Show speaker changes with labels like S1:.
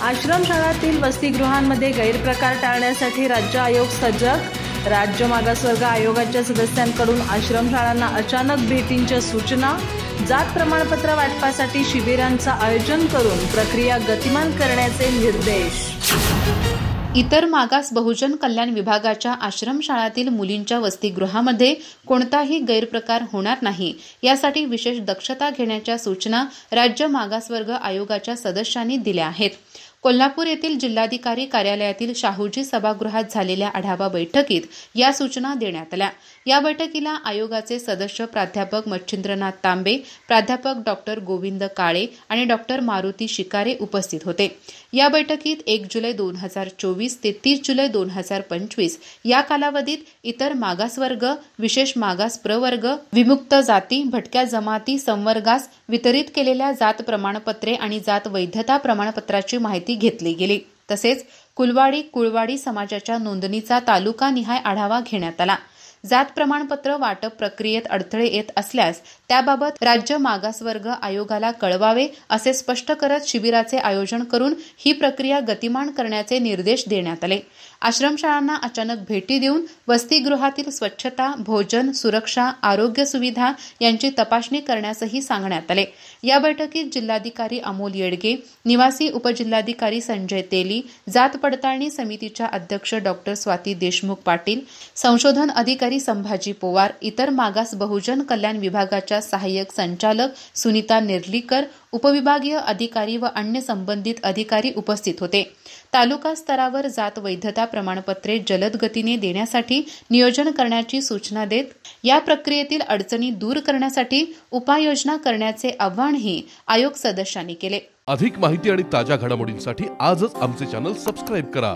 S1: आश्रमशाळांतील वसतिगृहांमध्ये गैरप्रकार टाळण्यासाठी राज्य आयोग सजग। राज्य मागासवर्ग आयोगाच्या सदस्यांकडून आश्रमशाळांना अचानक भेटींच्या सूचना। जात प्रमाणपत्र वाटपासाठी शिबिरांचं आयोजन करून प्रक्रिया गतिमान करण्याचे निर्देश।
S2: इतर मागास बहुजन कल्याण विभागाच्या आश्रमशाळातील मुलींच्या वसतिगृहामध्ये कोणताही गैरप्रकार होणार नाही यासाठी विशेष दक्षता घेण्याच्या सूचना राज्य मागासवर्ग आयोगाच्या सदस्यांनी दिल्या आहेत। कोल्हापूर येथील जिल्हाधिकारी कार्यालयातील शाहूजी सभागृहात झालेल्या आढावा बैठकीत या सूचना देण्यात आल्या। या बैठकीला आयोगाचे सदस्य प्राध्यापक मच्छिंद्रनाथ तांबे, प्राध्यापक डॉक्टर गोविंद काळे आणि डॉक्टर मारुती शिकारे उपस्थित होते। या बैठकीत 1 जुलै 2024 ते 30 जुलै 2025 या कालावधीत इतर मागासवर्ग, विशेष मागास प्रवर्ग, विमुक्त जाती, भटक्या जमाती संवर्गास वितरित केलेल्या जात प्रमाणपत्रे आणि जात वैधता प्रमाणपत्राची माहिती घेतली गेली। तसेच कुळवाडी समाजाच्या नोंदणीचा तालुकानिहाय आढावा घेण्यात आला। जात प्रमाणपत्र वाटप प्रक्रियेत अडथळे येत असल्यास त्याबाबत राज्य मागासवर्ग आयोगाला कळवावे असे स्पष्ट करत शिबिराचे आयोजन करून ही प्रक्रिया गतिमान करण्याचे निर्देश देण्यात आले। आश्रमशाळांना अचानक भेटी देऊन वसतिगृहातील स्वच्छता, भोजन, सुरक्षा, आरोग्य सुविधा यांची तपासणी करण्यासही सांगण्यात आले। या बैठकीत जिल्हाधिकारी अमोल येडगे, निवासी उपजिल्हाधिकारी संजय तेली, जात पडताळणी समितीच्या अध्यक्ष डॉक्टर स्वाती देशमुख पाटील, संशोधन अधिकारी संभाजी पोवार, इतर मागास बहुजन कल्याण विभागाच्या सहाय्यक संचालक सुनीता नेर्लीकर, उपविभागीय अधिकारी व अन्य संबंधित अधिकारी उपस्थित होते। तालुका स्तरावर जात वैधता प्रमाणपत्रे जलद गतीने देण्यासाठी नियोजन करण्याची सूचना देत या प्रक्रियेतील अडचणी दूर करण्यासाठी उपाययोजना करण्याचे आवाहनही आयोग सदस्यांनी केले।
S3: अधिक माहिती आणि ताज्या घडामोडींसाठी आजच आमचे चॅनल सबस्क्राइब करा।